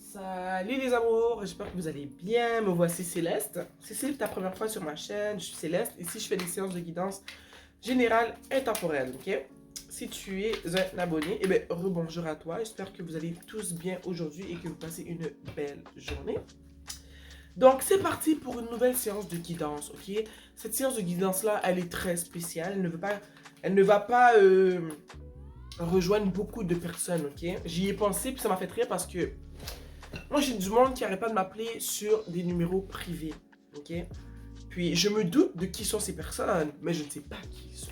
Salut les amours, j'espère que vous allez bien. Me voici Céleste. Si c'est ta première fois sur ma chaîne, je suis Céleste. Ici, je fais des séances de guidance générale intemporelle, ok? Si tu es un abonné, eh bien, rebonjour à toi. J'espère que vous allez tous bien aujourd'hui et que vous passez une belle journée. Donc, c'est parti pour une nouvelle séance de guidance, ok? Cette séance de guidance-là, elle est très spéciale. Elle ne va pas rejoindre beaucoup de personnes, ok? J'y ai pensé, puis ça m'a fait rire parce que moi, j'ai du monde qui n'arrête pas de m'appeler sur des numéros privés, ok? Puis, je me doute de qui sont ces personnes, mais je ne sais pas qui ils sont.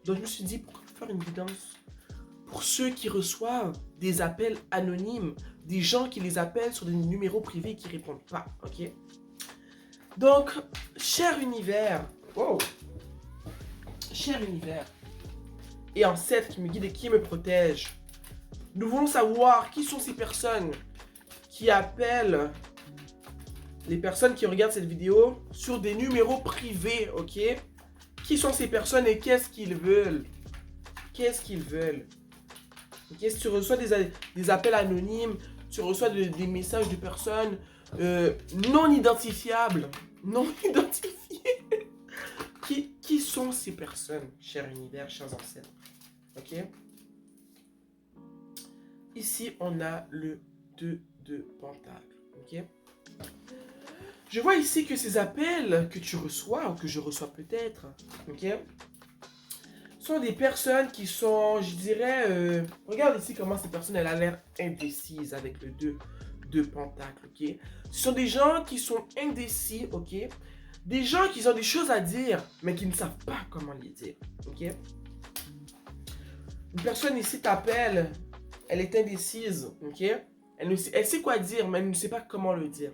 Donc, je me suis dit, pourquoi faire une guidance pour ceux qui reçoivent des appels anonymes, des gens qui les appellent sur des numéros privés et qui ne répondent pas, ok? Donc, cher univers, wow, cher univers, et ancêtre qui me guide et qui me protège, nous voulons savoir qui sont ces personnes qui appellent les personnes qui regardent cette vidéo sur des numéros privés, ok? Qui sont ces personnes et qu'est-ce qu'ils veulent? Qu'est-ce qu'ils veulent? Ok, si tu reçois des appels anonymes, tu reçois des messages de personnes non identifiables, non identifiées. Qui sont ces personnes, cher univers, chers ancêtres? Ok? Ici, on a le 2 de Pentacle, ok? Je vois ici que ces appels que tu reçois, ou que je reçois peut-être, ok, sont des personnes qui sont, je dirais, regarde ici comment ces personnes, elle a l'air indécise avec le 2 de Pentacle, ok. Ce sont des gens qui sont indécis, ok. Des gens qui ont des choses à dire, mais qui ne savent pas comment les dire, ok. Une personne ici t'appelle, elle est indécise, ok. Elle sait quoi dire, mais elle ne sait pas comment le dire.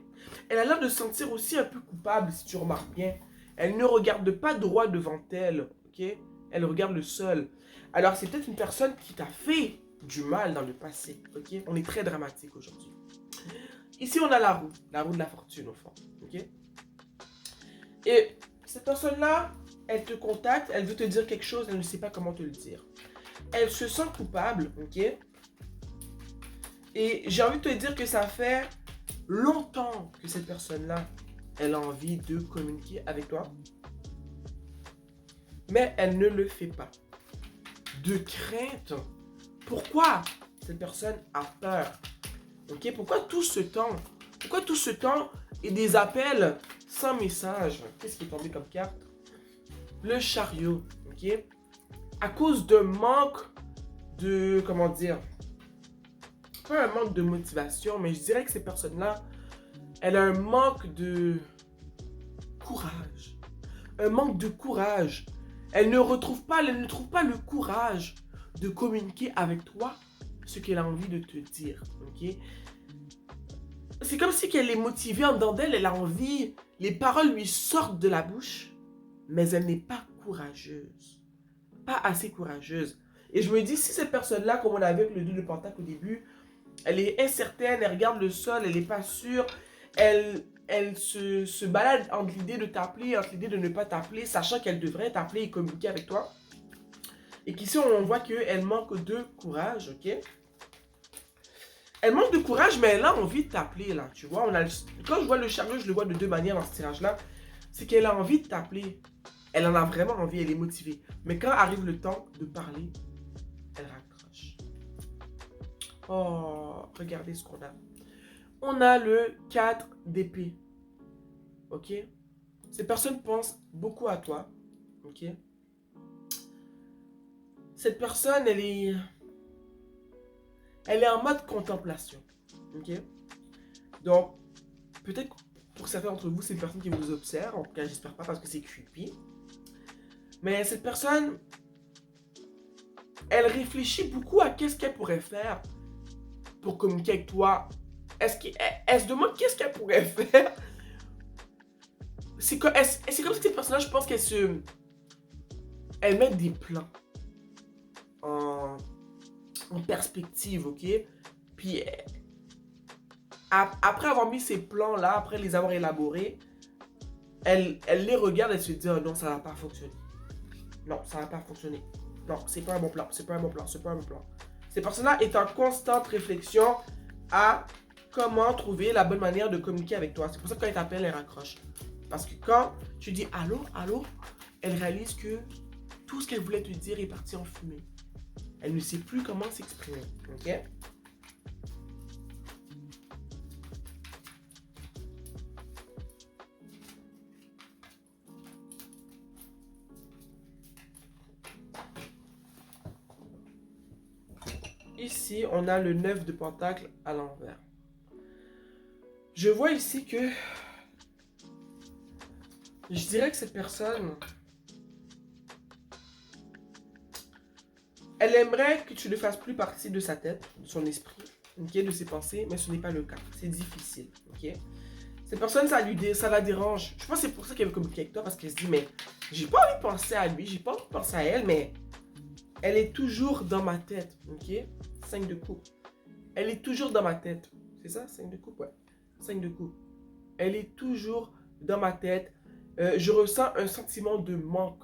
Elle a l'air de se sentir aussi un peu coupable, si tu remarques bien. Elle ne regarde pas droit devant elle, ok? Elle regarde le sol. Alors, c'est peut-être une personne qui t'a fait du mal dans le passé, ok? On est très dramatique aujourd'hui. Ici, on a la roue de la fortune, au fond, ok? Et cette personne-là, elle te contacte, elle veut te dire quelque chose, elle ne sait pas comment te le dire. Elle se sent coupable, ok? Et j'ai envie de te dire que ça fait longtemps que cette personne-là, elle a envie de communiquer avec toi. Mais elle ne le fait pas. De crainte. Pourquoi cette personne a peur? Ok? Pourquoi tout ce temps? Pourquoi tout ce temps et des appels sans message? Qu'est-ce qui est tombé comme carte? Le chariot. Ok? À cause d'un manque de... Comment dire? Pas un manque de motivation, mais je dirais que ces personnes-là, elle a un manque de courage. Un manque de courage. Elle ne trouve pas le courage de communiquer avec toi ce qu'elle a envie de te dire. Ok? C'est comme si qu'elle est motivée en dedans d'elle, elle a envie, les paroles lui sortent de la bouche, mais elle n'est pas courageuse. Pas assez courageuse. Et je me dis, si cette personne-là, comme on avait avec le 2 de Pentacle au début, elle est incertaine, elle regarde le sol, elle n'est pas sûre, elle se balade entre l'idée de t'appeler, entre l'idée de ne pas t'appeler, sachant qu'elle devrait t'appeler et communiquer avec toi. Et qu'ici, on voit qu'elle manque de courage, ok? Elle manque de courage, mais elle a envie de t'appeler, là, tu vois. Quand je vois le chariot, je le vois de deux manières dans ce tirage-là. C'est qu'elle a envie de t'appeler. Elle en a vraiment envie, elle est motivée. Mais quand arrive le temps de parler, elle raccroche. Oh, regardez ce qu'on a. On a le 4 d'épée. Ok? Ces personnes pensent beaucoup à toi. Ok? Cette personne, elle est en mode contemplation. Ok? Donc, peut-être pour certains d'entre vous, c'est une personne qui vous observe. En tout cas, j'espère pas parce que c'est creepy. Mais cette personne, elle réfléchit beaucoup à qu'est-ce qu'elle pourrait faire pour communiquer avec toi. Elle se demande qu'est-ce qu'elle pourrait faire. C'est comme si cette personne-là, je pense elle met des plans en en perspective, ok? Puis, après avoir mis ces plans-là, après les avoir élaborés, elle les regarde et se dit, oh non, ça va pas fonctionner. Non, ça va pas fonctionner. Non, c'est pas un bon plan, c'est pas un bon plan, c'est pas un bon plan. Ces personnes-là est en constante réflexion à comment trouver la bonne manière de communiquer avec toi. C'est pour ça que quand elle t'appelle, elle raccroche. Parce que quand tu dis allô, allô, elle réalise que tout ce qu'elle voulait te dire est parti en fumée. Elle ne sait plus comment s'exprimer. Ok? Ici, on a le 9 de pentacle à l'envers. Je vois ici que je dirais que cette personne, elle aimerait que tu ne fasses plus partie de sa tête, de son esprit, okay, de ses pensées, mais ce n'est pas le cas. C'est difficile. Okay? Cette personne, ça la dérange. Je pense que c'est pour ça qu'elle veut communiquer avec toi, parce qu'elle se dit, mais j'ai pas envie de penser à lui, j'ai pas envie de penser à elle, mais elle est toujours dans ma tête. Ok? 5 de coupe. Elle est toujours dans ma tête. C'est ça, 5 de coupe? Ouais. 5 de coupe. Elle est toujours dans ma tête. Je ressens un sentiment de manque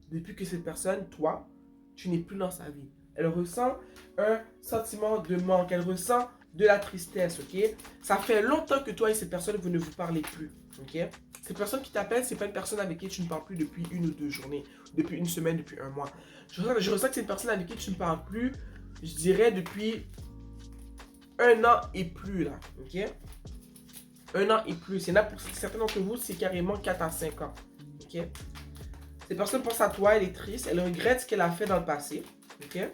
depuis que cette personne, toi, tu n'es plus dans sa vie. Elle ressent un sentiment de manque. Elle ressent de la tristesse, ok? Ça fait longtemps que toi et cette personne, vous ne vous parlez plus, ok? Cette personne qui t'appelle, c'est pas une personne avec qui tu ne parles plus depuis 1 ou 2 journées, depuis 1 semaine, depuis 1 mois. Je ressens que c'est une personne avec qui tu ne parles plus, je dirais, depuis 1 an et plus, là, ok? 1 an et plus. Il y en a pour certains d'entre vous, c'est carrément 4 à 5 ans, ok? Cette personne pense à toi, elle est triste, elle regrette ce qu'elle a fait dans le passé, ok?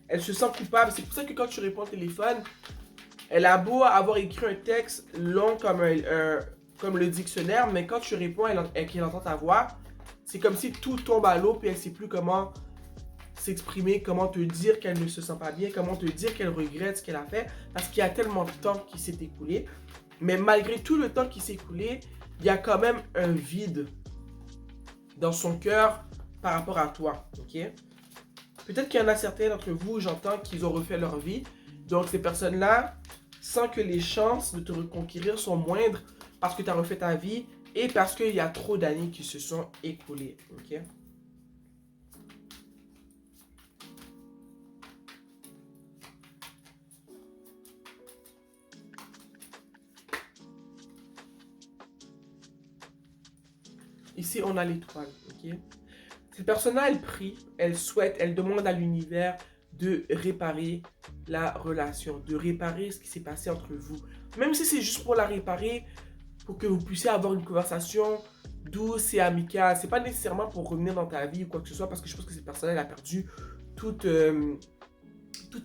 Elle se sent coupable. C'est pour ça que quand tu réponds au téléphone, elle a beau avoir écrit un texte long comme le dictionnaire, mais quand tu réponds et qu'elle entend ta voix, c'est comme si tout tombe à l'eau, puis elle ne sait plus comment s'exprimer, comment te dire qu'elle ne se sent pas bien, comment te dire qu'elle regrette ce qu'elle a fait, parce qu'il y a tellement de temps qui s'est écoulé. Mais malgré tout le temps qui s'est écoulé, il y a quand même un vide dans son cœur par rapport à toi, ok? Peut-être qu'il y en a certains d'entre vous, j'entends qu'ils ont refait leur vie. Donc ces personnes-là sentent que les chances de te reconquérir sont moindres parce que tu as refait ta vie et parce qu'il y a trop d'années qui se sont écoulées, ok? Ici, on a l'étoile, ok? Cette personne-là, elle prie, elle souhaite, elle demande à l'univers de réparer la relation, de réparer ce qui s'est passé entre vous. Même si c'est juste pour la réparer, pour que vous puissiez avoir une conversation douce et amicale. C'est pas nécessairement pour revenir dans ta vie ou quoi que ce soit, parce que je pense que cette personne, elle a perdu tout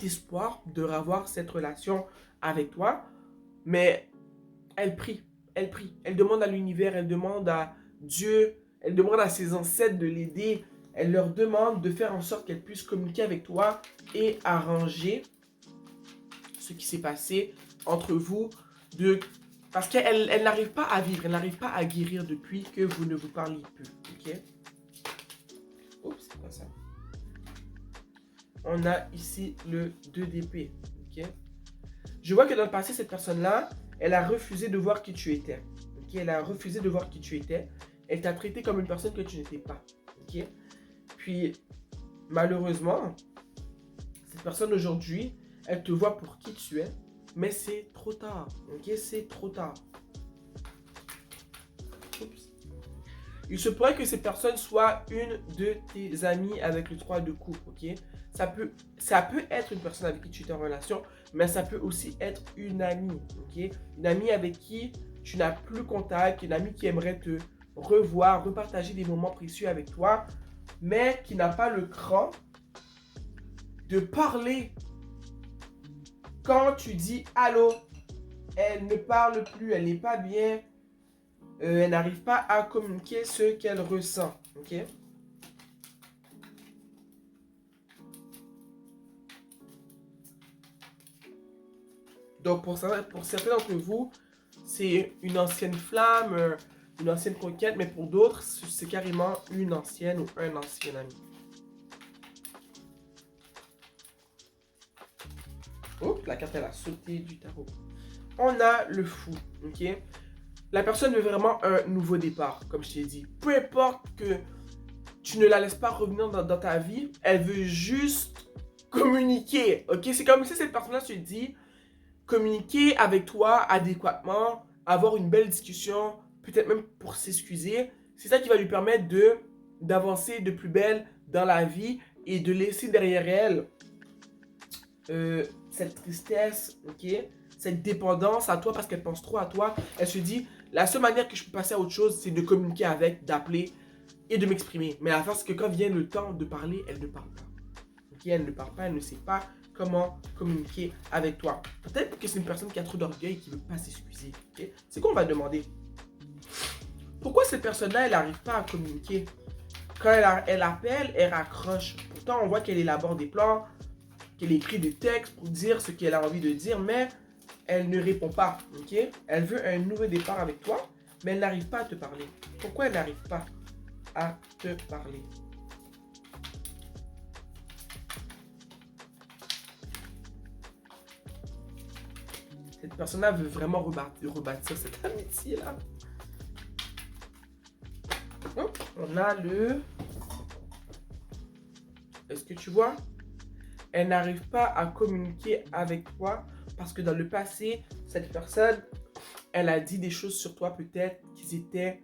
espoir de revoir cette relation avec toi. Mais elle prie, elle prie, elle demande à l'univers, elle demande à Dieu, elle demande à ses ancêtres de l'aider, elle leur demande de faire en sorte qu'elle puisse communiquer avec toi et arranger ce qui s'est passé entre vous, parce qu'elle n'arrive pas à vivre, elle n'arrive pas à guérir depuis que vous ne vous parlez plus, ok? Oups, c'est quoi ça? On a ici le 2 d'épée, ok? Je vois que dans le passé, cette personne-là, elle a refusé de voir qui tu étais. Okay? Elle a refusé de voir qui tu étais. Elle t'a traité comme une personne que tu n'étais pas. Okay? Puis, malheureusement, cette personne aujourd'hui, elle te voit pour qui tu es, mais c'est trop tard. Okay? C'est trop tard. Oups. Il se pourrait que cette personne soit une de tes amies avec le 3 de coupe. Okay? Ça peut être une personne avec qui tu es en relation, mais ça peut aussi être une amie, ok? Une amie avec qui tu n'as plus contact, une amie qui aimerait te revoir, repartager des moments précieux avec toi, mais qui n'a pas le cran de parler. Quand tu dis allô, elle ne parle plus, elle n'est pas bien, elle n'arrive pas à communiquer ce qu'elle ressent, ok? Donc, pour certains d'entre vous, c'est une ancienne flamme, une ancienne conquête, mais pour d'autres, c'est carrément une ancienne ou un ancien ami. Oh, la carte, elle a sauté du tarot. On a le fou, ok? La personne veut vraiment un nouveau départ, comme je t'ai dit. Peu importe que tu ne la laisses pas revenir dans ta vie, elle veut juste communiquer, ok? C'est comme si cette personne-là se dit, communiquer avec toi adéquatement, avoir une belle discussion, peut-être même pour s'excuser. C'est ça qui va lui permettre d'avancer de plus belle dans la vie et de laisser derrière elle cette tristesse, ok? Cette dépendance à toi parce qu'elle pense trop à toi. Elle se dit, la seule manière que je peux passer à autre chose, c'est de communiquer avec, d'appeler et de m'exprimer. Mais la face, c'est que quand vient le temps de parler, elle ne parle pas. Ok? Elle ne parle pas, elle ne sait pas comment communiquer avec toi. Peut-être que c'est une personne qui a trop d'orgueil et qui ne veut pas s'excuser. Okay? C'est quoi on va demander? Pourquoi cette personne-là, elle n'arrive pas à communiquer? Quand elle appelle, elle raccroche. Pourtant, on voit qu'elle élabore des plans, qu'elle écrit des textes pour dire ce qu'elle a envie de dire, mais elle ne répond pas, ok? Elle veut un nouveau départ avec toi, mais elle n'arrive pas à te parler. Pourquoi elle n'arrive pas à te parler? Cette personne-là veut vraiment rebâtir cette amitié-là. On a le... Est-ce que tu vois? Elle n'arrive pas à communiquer avec toi parce que dans le passé, cette personne, elle a dit des choses sur toi peut-être qui étaient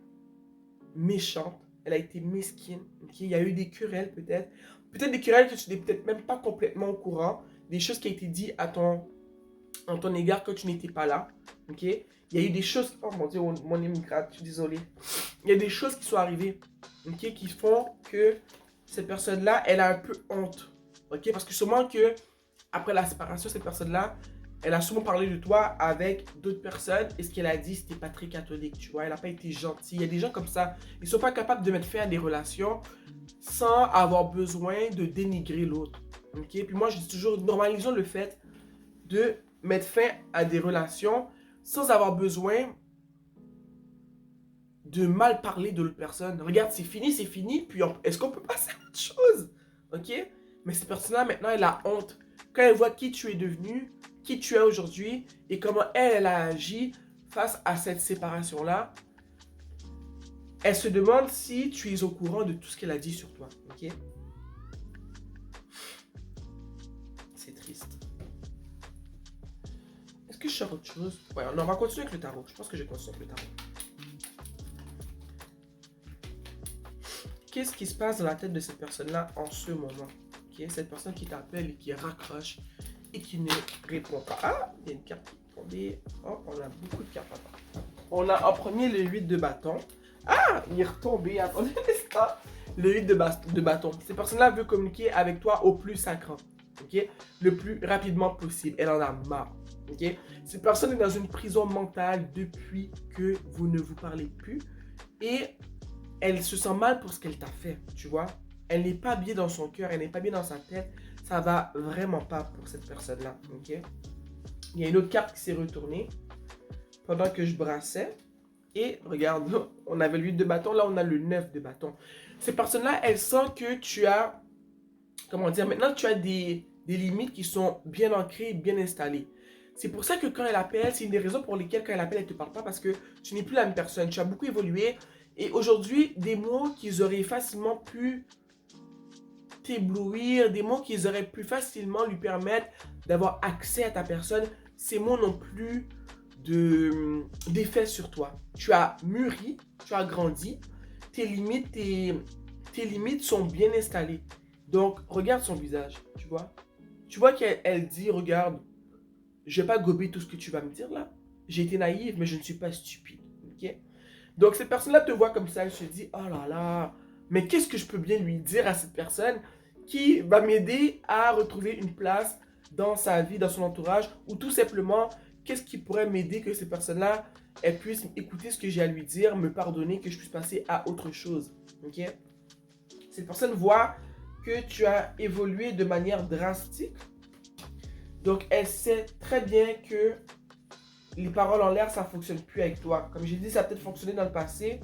méchantes. Elle a été mesquine. Okay? Il y a eu des querelles peut-être. Peut-être des querelles que tu n'es peut-être même pas complètement au courant. Des choses qui ont été dites en ton égard quand tu n'étais pas là. Okay? Il y a eu des choses... Oh mon Dieu, mon immigrant, je suis désolée. Il y a des choses qui sont arrivées, okay, qui font que cette personne-là, elle a un peu honte. Okay? Parce que sûrement que après la séparation, cette personne-là, elle a souvent parlé de toi avec d'autres personnes et ce qu'elle a dit, c'était pas très catholique, tu vois. Elle n'a pas été gentille. Il y a des gens comme ça, ils sont pas capables de mettre fin à des relations sans avoir besoin de dénigrer l'autre. Okay? Puis moi, je dis toujours, normalisons le fait de mettre fin à des relations sans avoir besoin de mal parler de l'autre personne. Regarde, c'est fini, puis est-ce qu'on peut passer à autre chose? Ok? Mais cette personne-là, maintenant, elle a honte. Quand elle voit qui tu es devenu, qui tu es aujourd'hui, et comment elle a agi face à cette séparation-là, elle se demande si tu es au courant de tout ce qu'elle a dit sur toi. Ok? C'est triste. Est-ce que je sors autre chose? Ouais, on va continuer avec le tarot. Je pense que je vais continuer avec le tarot. Qu'est-ce qui se passe dans la tête de cette personne-là en ce moment? Okay? Cette personne qui t'appelle et qui raccroche et qui ne répond pas. Ah, il y a une carte qui est tombée. Oh, on a beaucoup de cartes. On a en premier le 8 de bâton. Ah, il est retombé. Attendez un instant. Le 8 de bâton. Cette personne-là veut communiquer avec toi au plus sacrant. Okay? Le plus rapidement possible. Elle en a marre. Okay? Cette personne est dans une prison mentale depuis que vous ne vous parlez plus. Et elle se sent mal pour ce qu'elle t'a fait, tu vois. Elle n'est pas bien dans son cœur, elle n'est pas bien dans sa tête. Ça va vraiment pas pour cette personne-là, ok? Il y a une autre carte qui s'est retournée pendant que je brassais. Et regarde, on avait le 8 de bâton, là on a le 9 de bâton. Cette personne-là, elle sent que tu as, comment dire, maintenant tu as des limites qui sont bien ancrées, bien installées. C'est pour ça que quand elle appelle, c'est une des raisons pour lesquelles quand elle appelle, elle ne te parle pas parce que tu n'es plus la même personne. Tu as beaucoup évolué. Et aujourd'hui, des mots qu'ils auraient facilement pu t'éblouir, des mots qu'ils auraient pu facilement lui permettre d'avoir accès à ta personne, ces mots n'ont plus d'effet sur toi. Tu as mûri, tu as grandi, tes limites sont bien installées. Donc, regarde son visage, tu vois. Tu vois qu'elle dit, regarde, je ne vais pas gober tout ce que tu vas me dire là. J'ai été naïve, mais je ne suis pas stupide, ok? Donc, cette personne-là te voit comme ça, elle se dit, oh là là, mais qu'est-ce que je peux bien lui dire à cette personne qui va m'aider à retrouver une place dans sa vie, dans son entourage, ou tout simplement, qu'est-ce qui pourrait m'aider que cette personne-là, elle puisse écouter ce que j'ai à lui dire, me pardonner, que je puisse passer à autre chose, ok? Cette personne voit que tu as évolué de manière drastique, donc elle sait très bien que les paroles en l'air, ça ne fonctionne plus avec toi. Comme j'ai dit, ça a peut-être fonctionné dans le passé,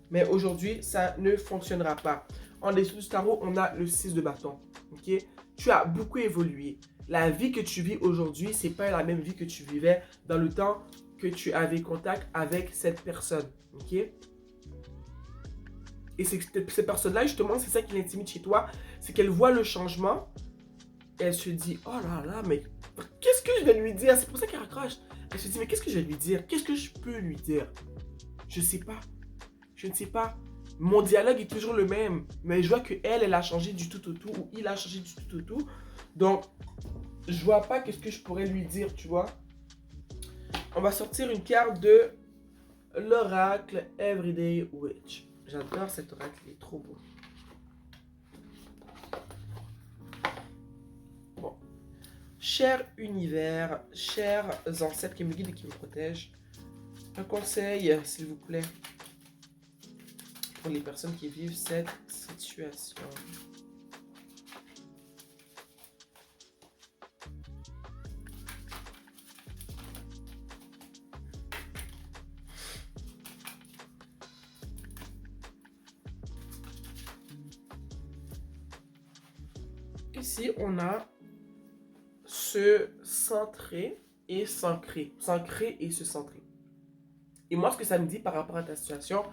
mais aujourd'hui, ça ne fonctionnera pas. En dessous du tarot, on a le 6 de bâton. Okay? Tu as beaucoup évolué. la vie que tu vis aujourd'hui, c'est pas la même vie que tu vivais dans le temps que tu avais contact avec cette personne. Ok? Et ces personnes-là, justement, c'est ça qui l'intimide chez toi. C'est qu'elle voit le changement. Et elle se dit, oh là là, mais qu'est-ce que je vais lui dire? C'est pour ça qu'elle raccroche. Elle se dit, mais qu'est-ce que je vais lui dire? Qu'est-ce que je peux lui dire? Je sais pas. Je ne sais pas. Mon dialogue est toujours le même. Mais je vois qu'elle, elle a changé du tout au tout. Ou il a changé du tout au tout. Donc, je vois pas qu'est-ce que je pourrais lui dire, tu vois. On va sortir une carte de l'oracle Everyday Witch. J'adore cet oracle, il est trop beau. Bon. Cher univers, chers ancêtres qui me guident et qui me protègent, un conseil, s'il vous plaît, pour les personnes qui vivent cette situation. Ici, on a se centrer et s'ancrer. S'ancrer et se centrer. Et moi, ce que ça me dit par rapport à ta situation,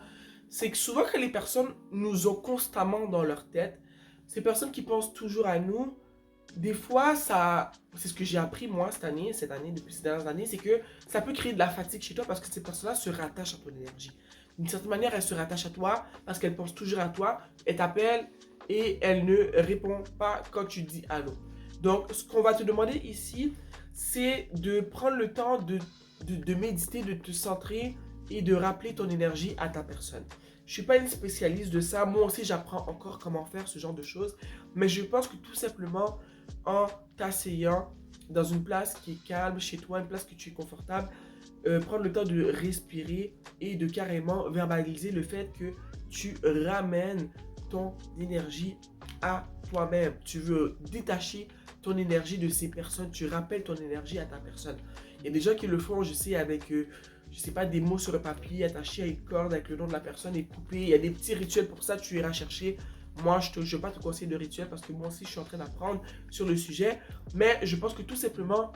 c'est que souvent que les personnes nous ont constamment dans leur tête, ces personnes qui pensent toujours à nous, des fois, ça, c'est ce que j'ai appris moi cette année, depuis ces dernières années, c'est que ça peut créer de la fatigue chez toi parce que ces personnes-là se rattachent à ton énergie. D'une certaine manière, elles se rattachent à toi parce qu'elles pensent toujours à toi, elles t'appellent et elles ne répondent pas quand tu dis allô. Donc, ce qu'on va te demander ici, c'est de prendre le temps de méditer, de te centrer et de rappeler ton énergie à ta personne. Je ne suis pas une spécialiste de ça. Moi aussi, j'apprends encore comment faire ce genre de choses. Mais je pense que tout simplement, en t'asseyant dans une place qui est calme chez toi, une place que tu es confortable, prendre le temps de respirer et de carrément verbaliser le fait que tu ramènes ton énergie à toi-même. Tu veux détacher ton énergie de ces personnes, tu rappelles ton énergie à ta personne. Il y a des gens qui le font, je sais, avec, je sais pas, des mots sur le papier attachés à une corde avec le nom de la personne et coupés. Il y a des petits rituels pour ça, tu iras chercher. Moi, je ne vais pas te conseiller de rituel parce que moi aussi, je suis en train d'apprendre sur le sujet. Mais je pense que tout simplement,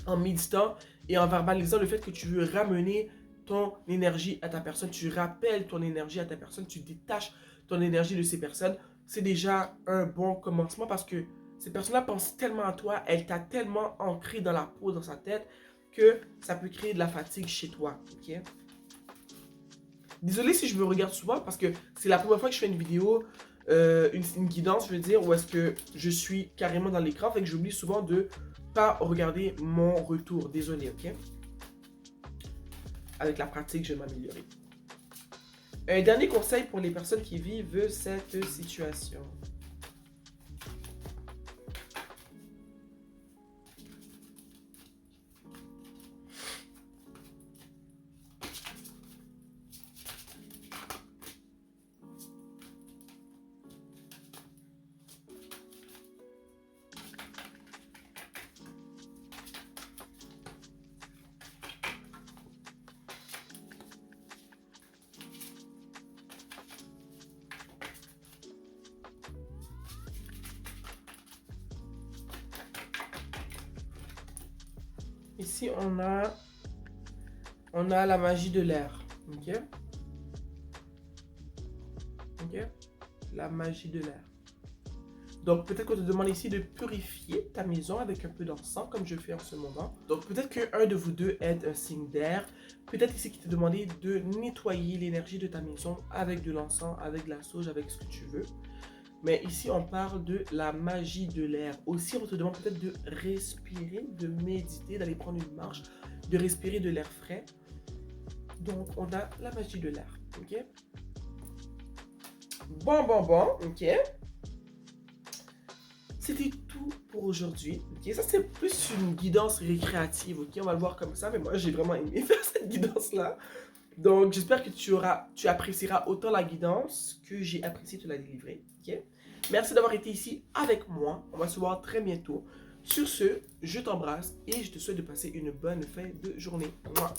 en méditant et en verbalisant le fait que tu veux ramener ton énergie à ta personne, tu rappelles ton énergie à ta personne, tu détaches ton énergie de ces personnes, c'est déjà un bon commencement parce que ces personnes-là pensent tellement à toi, elles t'ont tellement ancré dans la peau, dans sa tête, que ça peut créer de la fatigue chez toi, ok? Désolé si je me regarde souvent parce que c'est la première fois que je fais une vidéo, une guidance, je veux dire, où est-ce que je suis carrément dans l'écran, fait que j'oublie souvent de pas regarder mon retour. Désolé, ok? Avec la pratique, je vais m'améliorer. Un dernier conseil pour les personnes qui vivent cette situation. Ici, on a la magie de l'air. Ok? Ok? La magie de l'air. Donc, peut-être qu'on te demande ici de purifier ta maison avec un peu d'encens, comme je fais en ce moment. Donc, peut-être qu'un de vous deux est un signe d'air. Peut-être ici qu'il te demandé de nettoyer l'énergie de ta maison avec de l'encens, avec de la sauge, avec ce que tu veux. Mais ici, on parle de la magie de l'air. Aussi, on te demande peut-être de respirer, de méditer, d'aller prendre une marche, de respirer de l'air frais. Donc, on a la magie de l'air. Ok? Bon, ok? C'était tout pour aujourd'hui. Ok? Ça, c'est plus une guidance récréative. Ok? On va le voir comme ça. Mais moi, j'ai vraiment aimé faire cette guidance-là. Donc, j'espère que tu apprécieras autant la guidance que j'ai apprécié te la délivrer. Ok? Merci d'avoir été ici avec moi. On va se voir très bientôt. Sur ce, je t'embrasse et je te souhaite de passer une bonne fin de journée. Mouah.